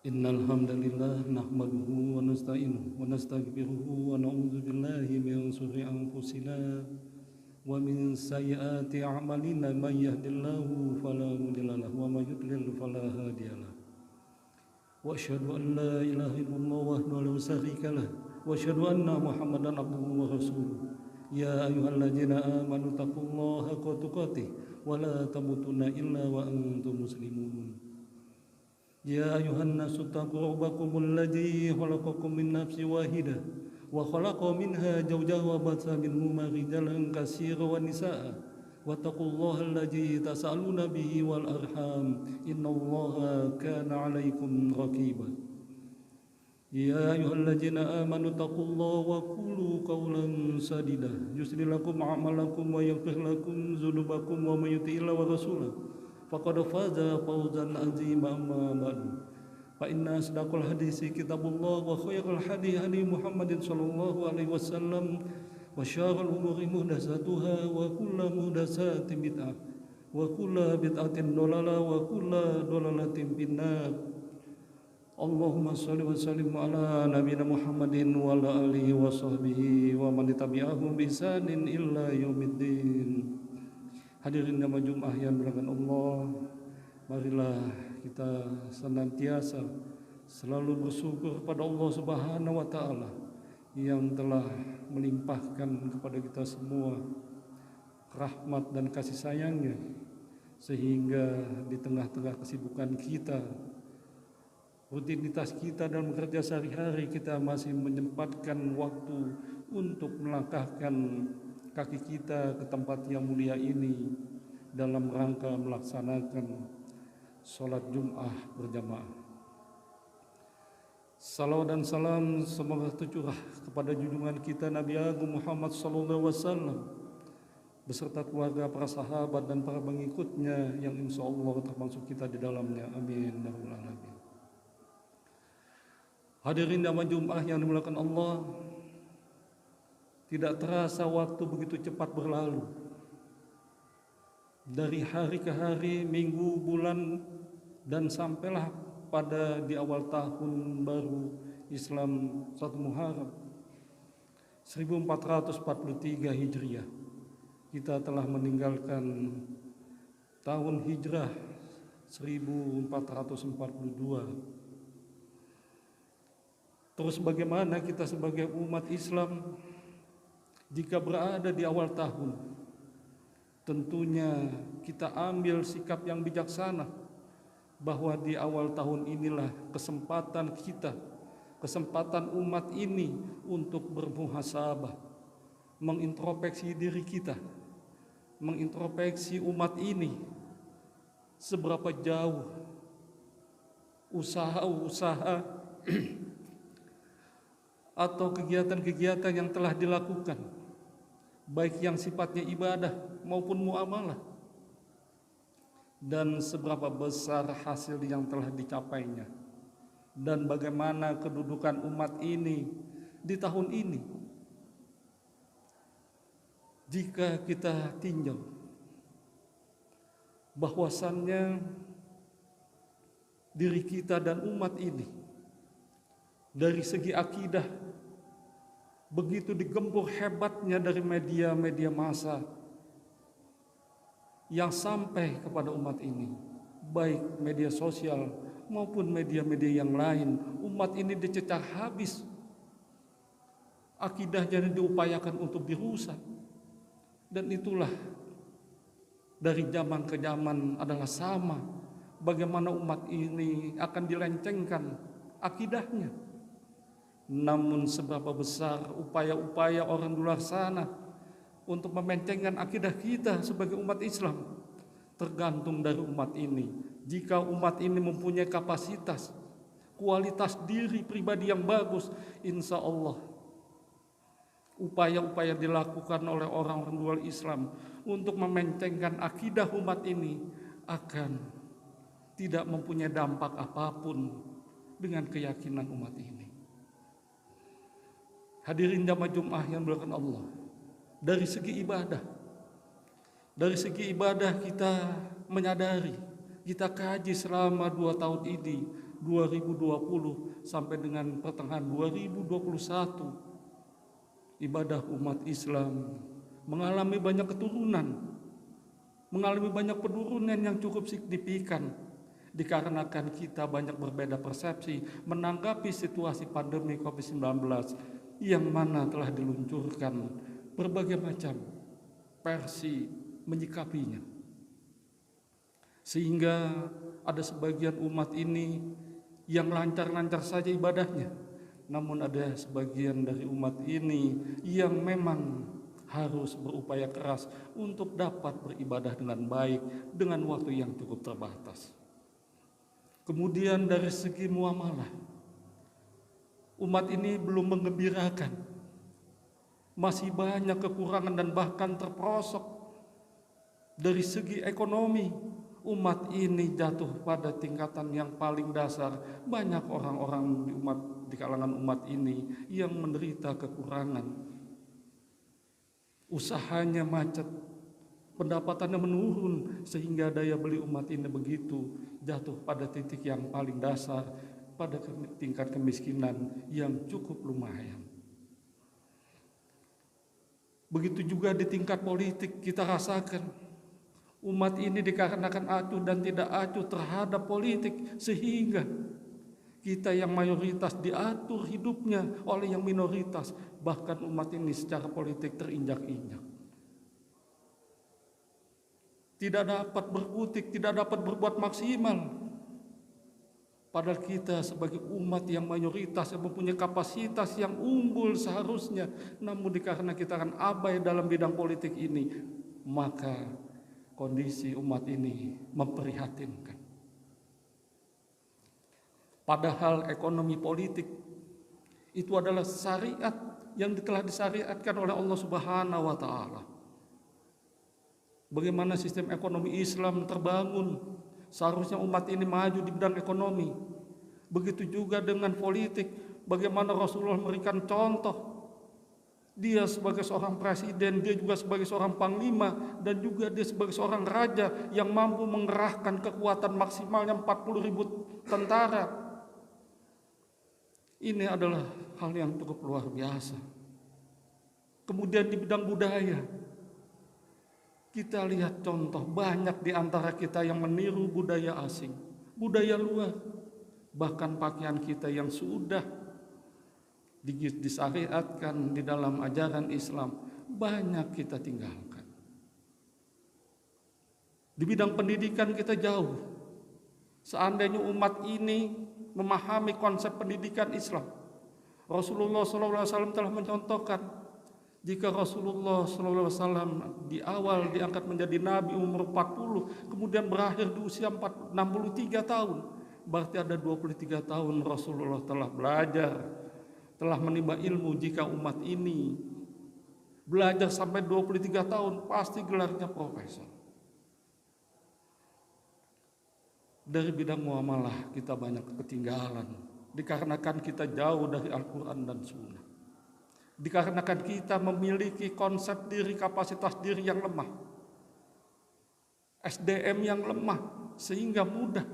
Innal hamdalillah nahmaduhu wa nasta'inuhu wa nastaghfiruhu wa na'udzu billahi min shururi anfusina wa min sayyiati a'malina may yahdihillahu fala mudilla lahu wa may yudlil fala hadiyalah. Wa asyhadu an la ilaha illallah wahdahu la syarika lah wa asyhadu anna Muhammadan abduhu wa rasuluh. Ya ayyuhalladzina amanu taqullaha haqqa tuqatih wa la tamutunna illa wa antum muslimun. Ya ayuhan nasu taqu rabbakumul ladzi khalaqakum min nafsin wahidah wa khalaqa minha zawjaha wa batha minhuma rijalan katsiran wa nisaa wattaqullaha alladzi tasaaluna bihi wal arham innallaha kana 'alaikum raqiba. Ya ayyuhalladzina amanu taqullaha wa qulu qawlan sadida yuslih lakum a'malakum wa yaghfir lakum dzunubakum wa may yuti'illah wa rasulahu faqad faza fawzan 'azima amma ba'du. Fa inna asdaqal hadisi kitabullah wa khairal hadi hadi Muhammadin sallallahu alaihi wasallam wa syarrul umuri muhdatsatuha wa kullu muhdatsatin bid'ah wa kullu bid'atin dhalalah wa kullu dhalalatin finnar. Allahumma shalli wa sallim ala nabiyina Muhammadin wa ala alihi wa sahbihi wa man tabi'ahum bi ihsanin illa yaumiddin. Hadirin jamaah Jumat yang dimuliakan Allah, marilah kita senantiasa selalu bersyukur kepada Allah Subhanahu wa taala yang telah melimpahkan kepada kita semua rahmat dan kasih sayangnya, sehingga di tengah-tengah kesibukan kita, rutinitas kita dalam bekerja sehari-hari, kita masih menyempatkan waktu untuk melangkahkan kaki kita ke tempat yang mulia ini dalam rangka melaksanakan sholat Jum'ah berjamaah. Salawat dan salam semoga tercurah kepada junjungan kita Nabi Agung Muhammad SAW beserta keluarga, para sahabat dan para pengikutnya yang insya Allah termasuk kita di dalamnya. Amin ya rabbal alamin. Hadirin jamaah Jum'ah yang dimuliakan Allah, tidak terasa waktu begitu cepat berlalu. Dari hari ke hari, minggu, bulan, dan sampailah pada di awal tahun baru Islam 1 Muharram 1443 Hijriah. Kita telah meninggalkan tahun Hijrah 1442. Terus bagaimana kita sebagai umat Islam jika berada di awal tahun? Tentunya kita ambil sikap yang bijaksana bahwa di awal tahun inilah kesempatan kita, kesempatan umat ini untuk bermuhasabah, mengintrospeksi diri kita, mengintrospeksi umat ini, seberapa jauh usaha-usaha atau kegiatan-kegiatan yang telah dilakukan, baik yang sifatnya ibadah maupun muamalah, dan seberapa besar hasil yang telah dicapainya, dan bagaimana kedudukan umat ini di tahun ini. Jika kita tinjau bahwasannya diri kita dan umat ini dari segi akidah begitu digempur hebatnya dari media-media massa yang sampai kepada umat ini, baik media sosial maupun media-media yang lain. Umat ini dicecar habis, akidahnya diupayakan untuk dirusak, dan itulah dari zaman ke zaman adalah sama, bagaimana umat ini akan dilencengkan akidahnya. Namun seberapa besar upaya-upaya orang di luar sana untuk memencengkan akidah kita sebagai umat Islam tergantung dari umat ini. Jika umat ini mempunyai kapasitas, kualitas diri pribadi yang bagus, insya Allah upaya-upaya dilakukan oleh orang-orang luar Islam untuk memencengkan akidah umat ini akan tidak mempunyai dampak apapun dengan keyakinan umat ini. Hadirin jamaah Jumat yang dimuliakan Allah, dari segi ibadah kita menyadari, kita kaji selama 2 tahun ini 2020 sampai dengan pertengahan 2021, ibadah umat Islam mengalami banyak keturunan, mengalami banyak penurunan yang cukup signifikan, dikarenakan kita banyak berbeda persepsi menanggapi situasi pandemi COVID-19 yang mana telah diluncurkan berbagai macam versi menyikapinya. Sehingga ada sebagian umat ini yang lancar-lancar saja ibadahnya, namun ada sebagian dari umat ini yang memang harus berupaya keras untuk dapat beribadah dengan baik dengan waktu yang cukup terbatas. Kemudian dari segi muamalah, umat ini belum menggembirakan. Masih banyak kekurangan dan bahkan terperosok. Dari segi ekonomi, umat ini jatuh pada tingkatan yang paling dasar. Banyak orang-orang di kalangan umat ini yang menderita kekurangan. Usahanya macet, pendapatannya menurun, sehingga daya beli umat ini begitu jatuh pada titik yang paling dasar, pada tingkat kemiskinan yang cukup lumayan. Begitu juga di tingkat politik kita rasakan, umat ini dikarenakan acuh dan tidak acuh terhadap politik, sehingga kita yang mayoritas diatur hidupnya oleh yang minoritas. Bahkan umat ini secara politik terinjak-injak. Tidak dapat berkutik, tidak dapat berbuat maksimal. Padahal kita sebagai umat yang mayoritas yang mempunyai kapasitas yang unggul seharusnya, namun dikarenakan kita akan abai dalam bidang politik ini, maka kondisi umat ini memprihatinkan. Padahal ekonomi politik itu adalah syariat yang telah disyariatkan oleh Allah Subhanahu wa Ta'ala. Bagaimana sistem ekonomi Islam terbangun, seharusnya umat ini maju di bidang ekonomi. Begitu juga dengan politik, bagaimana Rasulullah memberikan contoh. Dia sebagai seorang presiden, dia juga sebagai seorang panglima, dan juga dia sebagai seorang raja yang mampu mengerahkan kekuatan maksimalnya 40.000 tentara. Ini adalah hal yang cukup luar biasa. Kemudian di bidang budaya, kita lihat contoh banyak di antara kita yang meniru budaya asing, budaya luar. Bahkan pakaian kita yang sudah disyariatkan di dalam ajaran Islam, banyak kita tinggalkan. Di bidang pendidikan kita jauh. Seandainya umat ini memahami konsep pendidikan Islam, Rasulullah SAW telah mencontohkan, jika Rasulullah SAW di awal diangkat menjadi Nabi umur 40, kemudian berakhir di usia 63 tahun, berarti ada 23 tahun Rasulullah telah belajar, telah menimba ilmu. Jika umat ini belajar sampai 23 tahun, pasti gelarnya profesor. Dari bidang muamalah kita banyak ketinggalan, dikarenakan kita jauh dari Al-Quran dan Sunnah. Dikarenakan kita memiliki konsep diri, kapasitas diri yang lemah, SDM yang lemah, sehingga mudah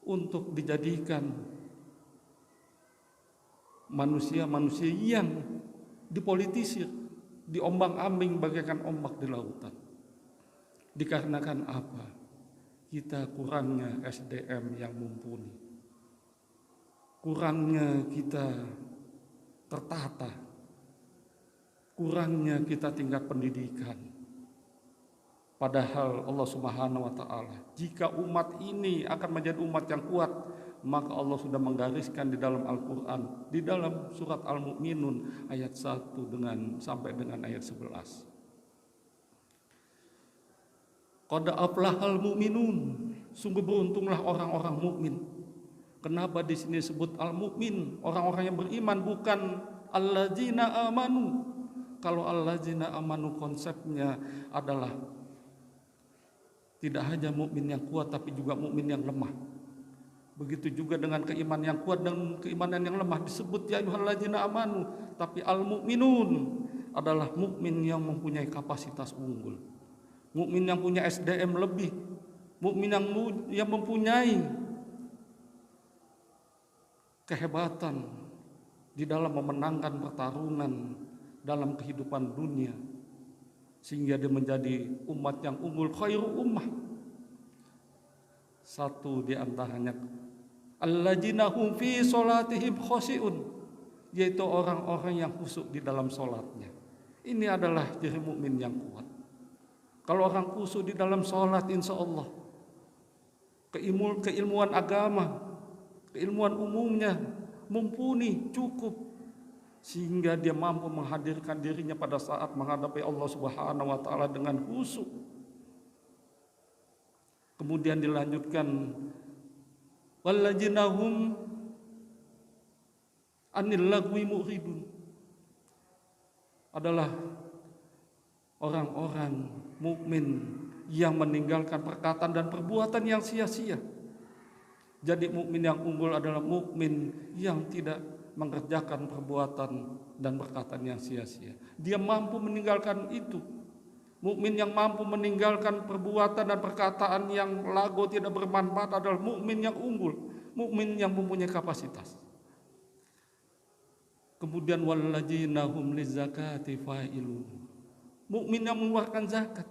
untuk dijadikan manusia-manusia yang dipolitisir, diombang-ambing bagaikan ombak di lautan. Dikarenakan apa? Kita kurangnya SDM yang mumpuni, kurangnya kita tertata, kurangnya kita tingkat pendidikan. Padahal Allah Subhanahu wa Ta'ala, jika umat ini akan menjadi umat yang kuat, maka Allah sudah menggariskan di dalam Al-Quran, di dalam surat Al-Mu'minun ayat 1 sampai dengan ayat 11. Qad aflahal mu'minun, sungguh beruntunglah orang-orang mukmin. Kenapa di sini disebut al-mukmin, orang-orang yang beriman, bukan alladzina amanu? Kalau alladzina amanu konsepnya adalah tidak hanya mukmin yang kuat, tapi juga mukmin yang lemah. Begitu juga dengan keimanan yang kuat dan keimanan yang lemah disebut ya ayyuhalladzina amanu, tapi al-mukminun adalah mukmin yang mempunyai kapasitas unggul, mukmin yang punya SDM lebih, mukmin yang mempunyai kehebatan di dalam memenangkan pertarungan dalam kehidupan dunia, sehingga dia menjadi umat yang unggul, khairu ummah. Satu di antaranya alladzina hum fi sholatihim khoshi'un, yaitu orang-orang yang khusyuk di dalam sholatnya. Ini adalah ciri mukmin yang kuat. Kalau orang khusyuk di dalam sholat, insya Allah keilmuan agama, keilmuan umumnya mumpuni, cukup, sehingga dia mampu menghadirkan dirinya pada saat menghadapi Allah Subhanahu wa taala dengan khusyuk. Kemudian dilanjutkan walladzina hum anil lagwi mu'ridun, adalah orang-orang mukmin yang meninggalkan perkataan dan perbuatan yang sia-sia. Jadi mukmin yang unggul adalah mukmin yang tidak mengerjakan perbuatan dan perkataan yang sia-sia. Dia mampu meninggalkan itu. Mukmin yang mampu meninggalkan perbuatan dan perkataan yang lago tidak bermanfaat adalah mukmin yang unggul, mukmin yang mempunyai kapasitas. Kemudian walladzina hum lizakati fa'ilun, mukmin yang mengeluarkan zakat.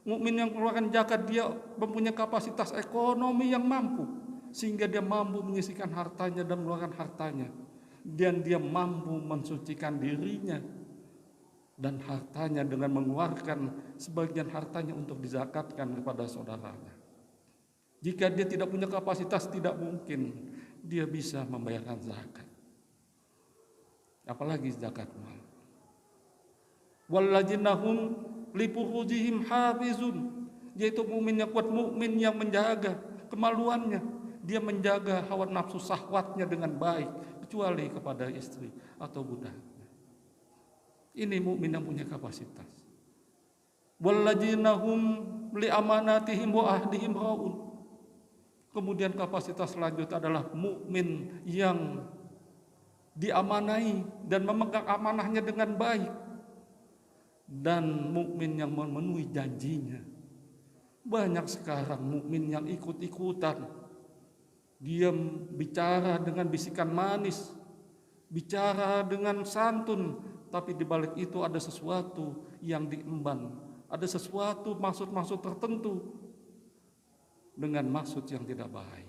Mukmin yang mengeluarkan zakat, dia mempunyai kapasitas ekonomi yang mampu, sehingga dia mampu menyisihkan hartanya dan mengeluarkan hartanya, dan dia mampu mensucikan dirinya dan hartanya dengan mengeluarkan sebagian hartanya untuk dizakatkan kepada saudaranya. Jika dia tidak punya kapasitas, tidak mungkin dia bisa membayarkan zakat, apalagi zakat mal. Walladzina hum li furujihim hafizun, yaitu mukmin yang kuat, mukmin yang menjaga kemaluannya, dia menjaga hawa nafsu syahwatnya dengan baik, kecuali kepada istri atau budak. Ini mukmin yang punya kapasitas. Walladzina hum li amanatihim wa ahdihim raun. Kemudian kapasitas selanjutnya adalah mukmin yang diamanai dan memegang amanahnya dengan baik, dan mukmin yang memenuhi janjinya. Banyak sekarang mukmin yang ikut-ikutan, dia bicara dengan bisikan manis, bicara dengan santun, tapi di balik itu ada sesuatu yang diemban, ada sesuatu maksud-maksud tertentu dengan maksud yang tidak baik.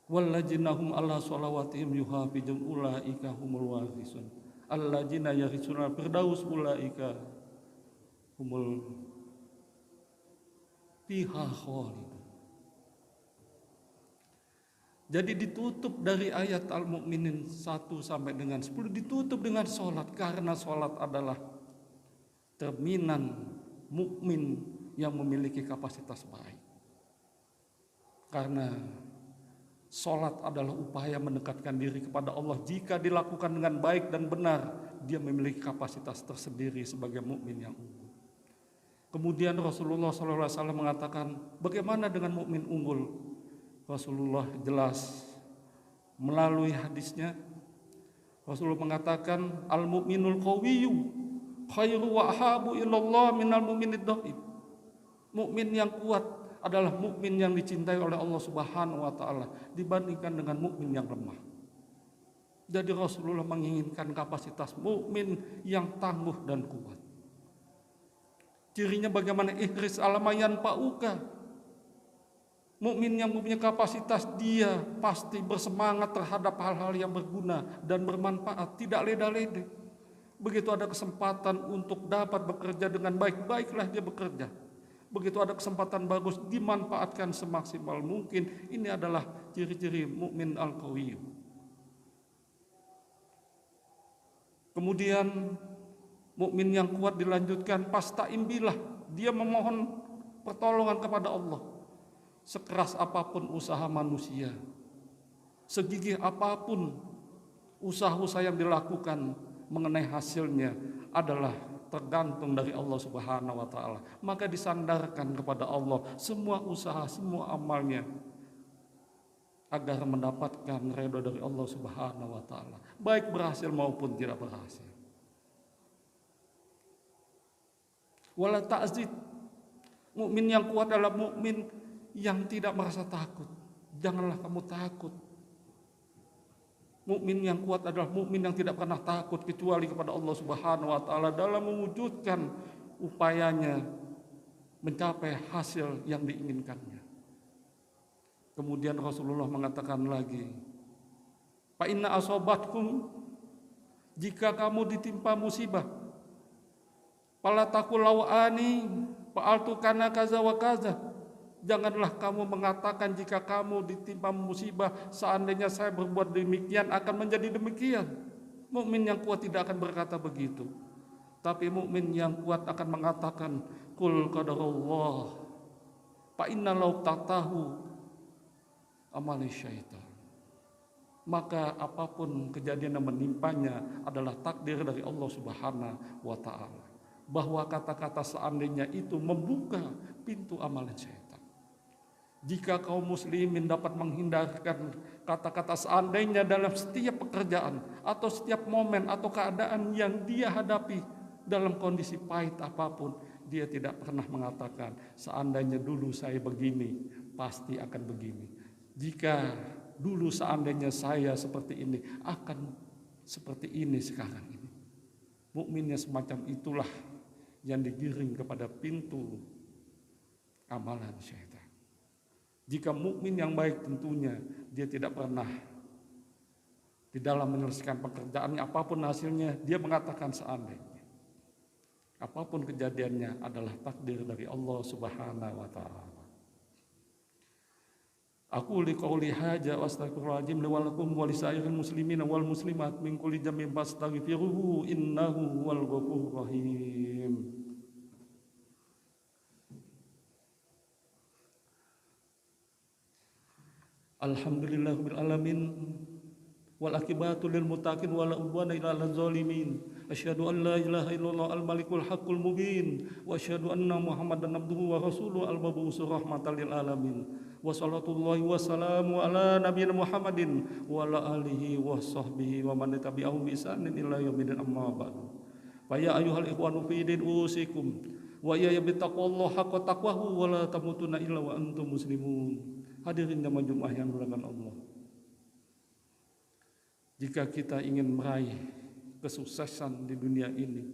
Walladzina hum ala sholawatihim yuhafizun ulaika humul warisun alladzina yarisuna firdaus ulaika humul fiha khalidun. Jadi ditutup dari ayat Al-Mu'minin 1 sampai dengan 10, ditutup dengan sholat, karena sholat adalah cerminan mukmin yang memiliki kapasitas baik. Karena sholat adalah upaya mendekatkan diri kepada Allah. Jika dilakukan dengan baik dan benar, dia memiliki kapasitas tersendiri sebagai mukmin yang unggul. Kemudian Rasulullah SAW mengatakan, bagaimana dengan mukmin unggul? Rasulullah jelas melalui hadisnya. Rasulullah mengatakan, al-mu'minul qawiyyu khairu wa ahabu ilallah minal mu'minid dhaif. Mukmin yang kuat adalah mukmin yang dicintai oleh Allah Subhanahu wa taala dibandingkan dengan mukmin yang lemah. Jadi Rasulullah menginginkan kapasitas mukmin yang tangguh dan kuat. Cirinya bagaimana? Ihris alamayan pauka. Mukmin yang mempunyai kapasitas, dia pasti bersemangat terhadap hal-hal yang berguna dan bermanfaat, tidak leda-lede. Begitu ada kesempatan untuk dapat bekerja dengan baik, baiklah dia bekerja. Begitu ada kesempatan bagus, dimanfaatkan semaksimal mungkin. Ini adalah ciri-ciri mukmin al-qawi. Kemudian mukmin yang kuat dilanjutkan, pasta'in billah, dia memohon pertolongan kepada Allah. Sekeras apapun usaha manusia, segigih apapun usaha-usaha yang dilakukan, mengenai hasilnya adalah tergantung dari Allah Subhanahu wa taala. Maka disandarkan kepada Allah semua usaha, semua amalnya, agar mendapatkan ridho dari Allah Subhanahu wa taala, baik berhasil maupun tidak berhasil. Wala ta'zid, mukmin yang kuat adalah mukmin yang tidak merasa takut. Janganlah kamu takut. Mukmin yang kuat adalah mukmin yang tidak pernah takut kecuali kepada Allah Subhanahu wa taala dalam mewujudkan upayanya mencapai hasil yang diinginkannya. Kemudian Rasulullah mengatakan lagi, fa inna asobatkum, jika kamu ditimpa musibah, fala taqul law ani fa'altu kana kaza wa kaza. Janganlah kamu mengatakan jika kamu ditimpa musibah, seandainya saya berbuat demikian akan menjadi demikian. Mukmin yang kuat tidak akan berkata begitu. Tapi mukmin yang kuat akan mengatakan, qul qadarullah fa inna law tatahu amali syaitan. Maka apapun kejadian yang menimpanya adalah takdir dari Allah Subhanahu wa taala. Bahwa kata-kata seandainya itu membuka pintu amalan syaitan. Jika kaum muslimin dapat menghindarkan kata-kata seandainya dalam setiap pekerjaan atau setiap momen atau keadaan yang dia hadapi dalam kondisi pahit apapun, dia tidak pernah mengatakan seandainya dulu saya begini, pasti akan begini. Jika dulu seandainya saya seperti ini, akan seperti ini sekarang ini. Mukminnya semacam itulah yang digiring kepada pintu amalan syaitan. Jika mukmin yang baik tentunya dia tidak pernah di dalam menyelesaikan pekerjaannya apapun hasilnya dia mengatakan seandainya. Apapun kejadiannya adalah takdir dari Allah Subhanahu wa taala. Aku liqauli haja wa astaghfirullahaladzim li wa lakum wa lisairil muslimina wal muslimat min kulli dhanbin fastaghfiruhu innahu huwal ghafurur rahim. Alhamdulillahirabbil alamin wal akibatu lil muttaqin wala udwana illa 'alal zalimin. Asyhadu an la ilaha illallah al malikul haqqul mubin wa asyhadu anna muhammadan abduhu wa rasuluhu al mab'utsur rahmatan lil alamin. Wa sallallahu wa salamu ala nabiyina Muhammadin wa ala alihi wa sahbihi wa man tabi'ahum bi ihsanin ila yaumil amma ba'du. Fa ya ayyuhal ikhwanu fi din usikum wa ya bittaqwallahi haqqa taqwahu wa la tamutunna illa wa antum muslimun. Hadirin jamaah Jumat yang dimuliakan Allah. Jika kita ingin meraih kesuksesan di dunia ini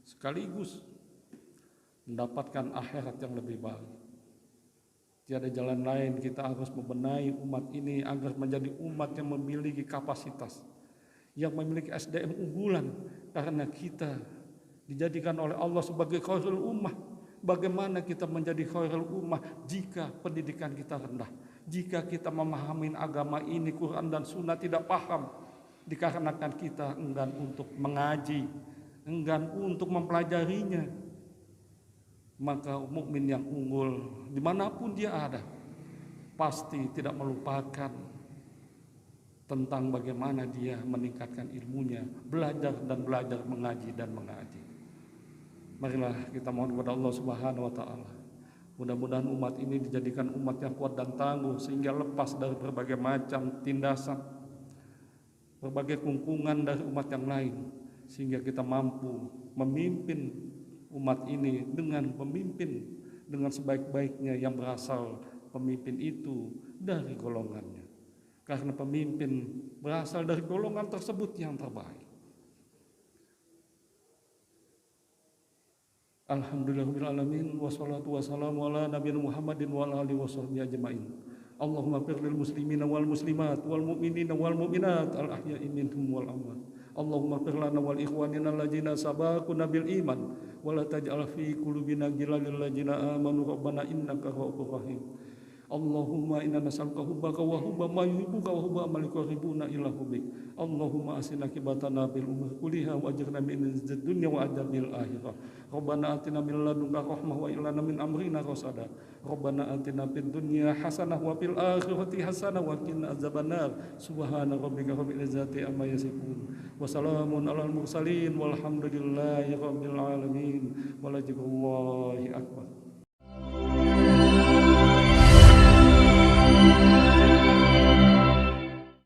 sekaligus mendapatkan akhirat yang lebih baik, tiada jalan lain, kita harus membenahi umat ini agar menjadi umat yang memiliki kapasitas, yang memiliki SDM unggulan, karena kita dijadikan oleh Allah sebagai khairul ummah. Bagaimana kita menjadi khairul ummah jika pendidikan kita rendah, jika kita memahami agama ini, Quran dan Sunnah tidak paham, dikarenakan kita enggan untuk mengaji, enggan untuk mempelajarinya. Maka mukmin yang unggul dimanapun dia ada pasti tidak melupakan tentang bagaimana dia meningkatkan ilmunya, belajar dan belajar, mengaji dan mengaji. Marilah kita mohon kepada Allah Subhanahu wa taala. Mudah-mudahan umat ini dijadikan umat yang kuat dan tangguh sehingga lepas dari berbagai macam tindasan, berbagai kungkungan dari umat yang lain, sehingga kita mampu memimpin umat ini dengan pemimpin dengan sebaik-baiknya yang berasal pemimpin itu dari golongannya. Karena pemimpin berasal dari golongan tersebut yang terbaik. Alhamdulillahirabbil alamin wassalatu wassalamu ala nabiyina Muhammadin wa ala alihi washabbihi ajmain. Allahumma ighfir lil muslimina wal muslimat wal mu'minina wal mu'minat al ahya'i minhum wal amwat. Allahumma ighfir lana wal ikhwanina alladzina sabaquna bil iman wa la taj'al fi qulubina ghillan lil ladzina amanu rabbana innaka ra'ufur rahim. Allahumma inna nas'aluka hubbaka wa hubba ma yuhibbuka wa hubba ma yuqarribuna ila hubbik. Allahumma asina kibatana bil umur kulliha wa ajirna min izzid dunya wa adzabil akhirah. Rabbana atina min ladunka rahmah wa ilana min amrina rasada. Rabbana atina fid dunya hasanah wa fil akhirati hasanah wa qina azabannar. Subhana rabbika rabbil izzati amma yasifun. Wa salamun alal mursalin walhamdulillahi rabbil alamin. Walajikullahi akbar.